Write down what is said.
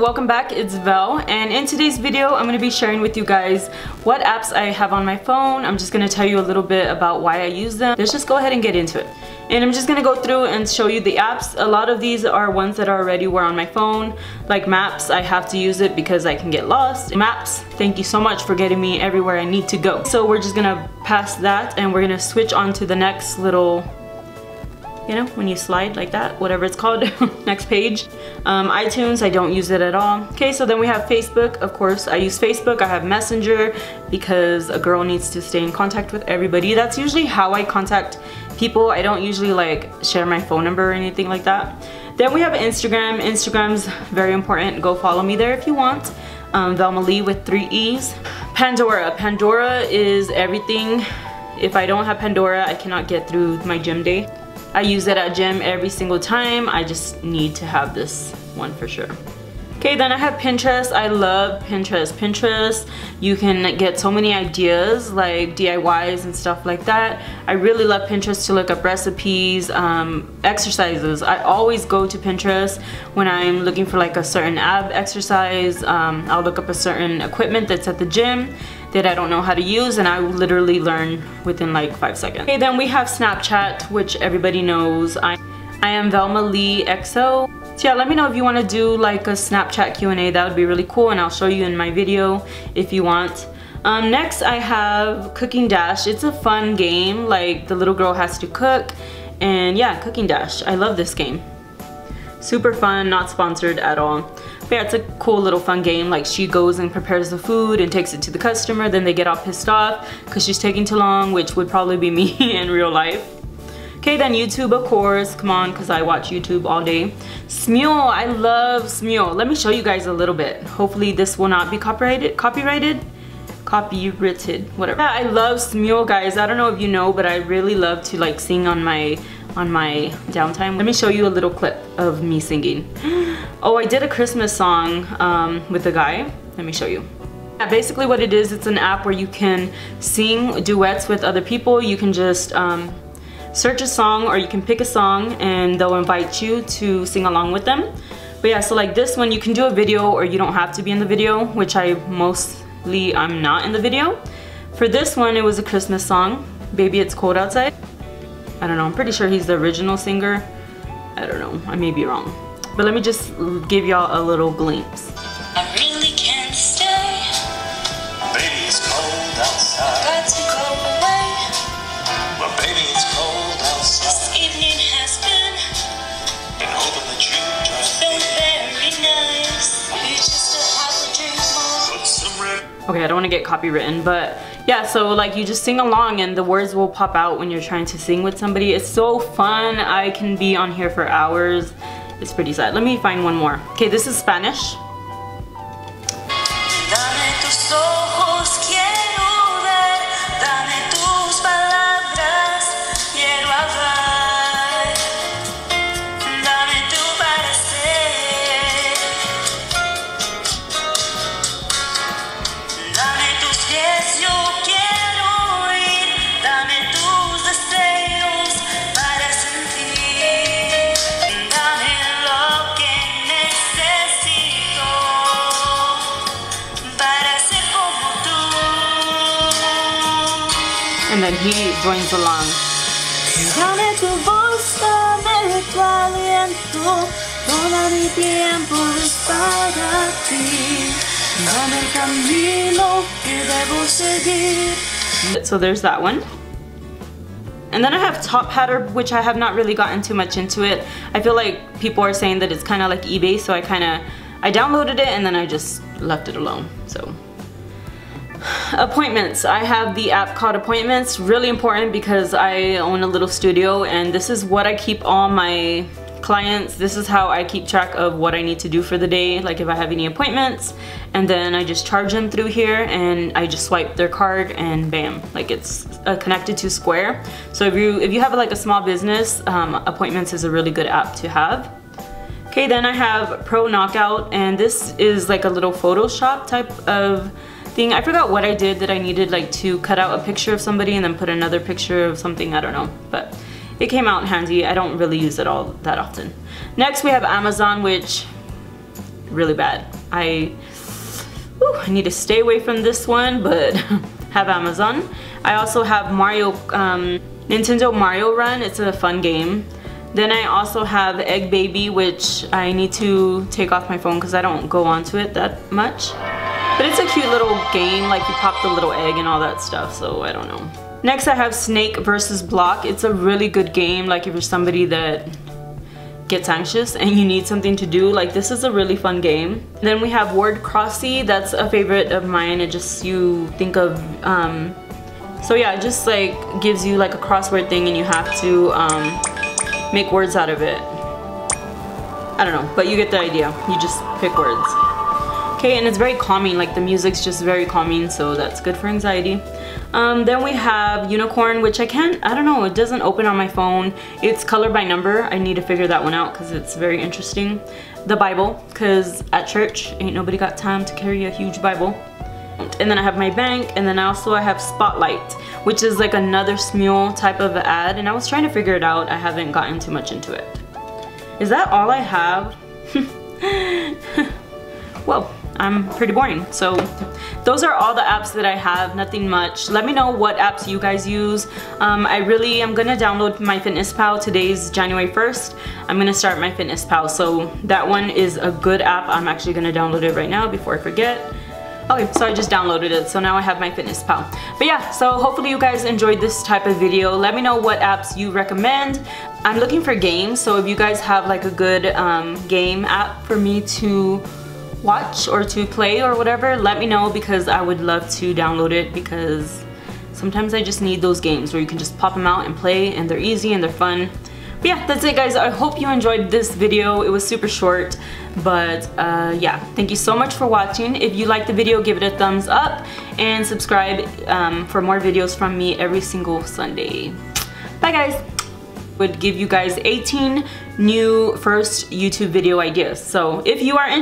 welcome back. It's Vel, and in today's video I'm going to be sharing with you guys what apps I have on my phone. I'm just going to tell you a little bit about why I use them. Let's just go ahead and get into it. And I'm just going to go through and show you the apps. A lot of these are ones that already were on my phone, like Maps. I have to use it because I can get lost. Maps, thank you so much for getting me everywhere I need to go. So we're just going to pass that and we're going to switch on to the next little, you know, when you slide like that, whatever it's called, next page. iTunes, I don't use it at all. Okay, so then we have Facebook. Of course, I use Facebook. I have Messenger because a girl needs to stay in contact with everybody. That's usually how I contact people. I don't usually like share my phone number or anything like that. Then we have Instagram. Instagram's very important. Go follow me there if you want. Velma I with 3 E's. Pandora. Pandora is everything. If I don't have Pandora, I cannot get through my gym day. I use it at gym every single time. I just need to have this one for sure. Okay, then I have Pinterest. I love Pinterest. Pinterest, you can get so many ideas like DIYs and stuff like that. I really love Pinterest to look up recipes, exercises. I always go to Pinterest when I'm looking for like a certain ab exercise. I'll look up a certain equipment that's at the gym that I don't know how to use, and I literally learn within like 5 seconds. Okay, then we have Snapchat, which everybody knows. I am Velma I XO. So yeah, let me know if you want to do like a Snapchat Q&A. That would be really cool, and I'll show you in my video if you want. Next I have Cooking Dash. It's a fun game, like the little girl has to cook, and yeah, Cooking Dash. I love this game. Super fun, not sponsored at all. But yeah, it's a cool little fun game. Like she goes and prepares the food and takes it to the customer, then they get all pissed off because she's taking too long, which would probably be me in real life. Okay, then YouTube, of course, come on, because I watch YouTube all day. SingAlong, I love SingAlong. Let me show you guys a little bit. Hopefully this will not be copyrighted, whatever. Yeah, I love SingAlong, guys. I don't know if you know, but I really love to like sing on my downtime. Let me show you a little clip of me singing. Oh, I did a Christmas song with a guy. Let me show you. Yeah, basically what it is, it's an app where you can sing duets with other people. You can just search a song, or you can pick a song and they'll invite you to sing along with them. But yeah, so like this one, you can do a video or you don't have to be in the video, which I'm not in the video. For this one, it was a Christmas song, Baby It's Cold Outside. I don't know, I'm pretty sure he's the original singer. I don't know, I may be wrong. But let me just give y'all a little glimpse. I really can't stay. Baby, it's cold outside. Got to go away. But baby, it's cold outside. This evening has been hoping that you just feel very nice. It's just to have a drink more. Put some red. Okay, I don't want to get copywritten, but yeah, so like you just sing along and the words will pop out when you're trying to sing with somebody. It's so fun. I can be on here for hours. It's pretty sad. Let me find one more. Okay, this is Spanish. And then he joins along. Dame tu voz, dame tu aliento, toda mi tiempo es para ti. Dame el camino que debo seguir. So there's that one. And then I have Top Hatter, which I have not really gotten too much into it. I feel like people are saying that it's kind of like eBay, so I downloaded it and then I just left it alone. So. Appointments. I have the app called Appointments. Really important because I own a little studio and this is what I keep all my clients. This is how I keep track of what I need to do for the day, like if I have any appointments, and then I just charge them through here and I just swipe their card and bam, like it's connected to Square. So if you have like a small business, Appointments is a really good app to have. Okay, then I have Pro Knockout, and this is like a little Photoshop type of thing. I forgot what I did that I needed like to cut out a picture of somebody and then put another picture of something, I don't know, but it came out handy. I don't really use it all that often. Next we have Amazon, which really bad. I need to stay away from this one, but have Amazon. I also have Nintendo Mario Run. It's a fun game. Then I also have Egg Baby, which I need to take off my phone because I don't go onto it that much. But it's a cute little game, like you pop the little egg and all that stuff, so I don't know. Next I have Snake versus Block. It's a really good game, like if you're somebody that gets anxious and you need something to do, like this is a really fun game. Then we have Word Crossy. That's a favorite of mine. It just, you think of, so yeah, it just like gives you like a crossword thing and you have to make words out of it. I don't know, but you get the idea. You just pick words. Okay, and it's very calming, like the music's just very calming, so that's good for anxiety. Then we have Unicorn, which I don't know, it doesn't open on my phone. It's color by number. I need to figure that one out because it's very interesting. The Bible, because at church, ain't nobody got time to carry a huge Bible. And then I have my bank, and then I have Spotlight, which is like another Smule type of ad, and I was trying to figure it out. I haven't gotten too much into it. Is that all I have? Whoa. I'm pretty boring. So those are all the apps that I have, nothing much. Let me know what apps you guys use. I'm gonna download MyFitnessPal. Today's January 1st. I'm gonna start MyFitnessPal, so that one is a good app. I'm actually gonna download it right now before I forget. Okay, so I just downloaded it, so now I have MyFitnessPal. But yeah, so hopefully you guys enjoyed this type of video. Let me know what apps you recommend. I'm looking for games, so if you guys have like a good game app for me to watch or to play or whatever, let me know, because I would love to download it, because sometimes I just need those games where you can just pop them out and play, and they're easy and they're fun. But yeah, that's it guys. I hope you enjoyed this video. It was super short, but yeah, thank you so much for watching. If you liked the video, give it a thumbs up and subscribe for more videos from me every single Sunday. Bye guys. Would give you guys 18 new first YouTube video ideas. So if you are interested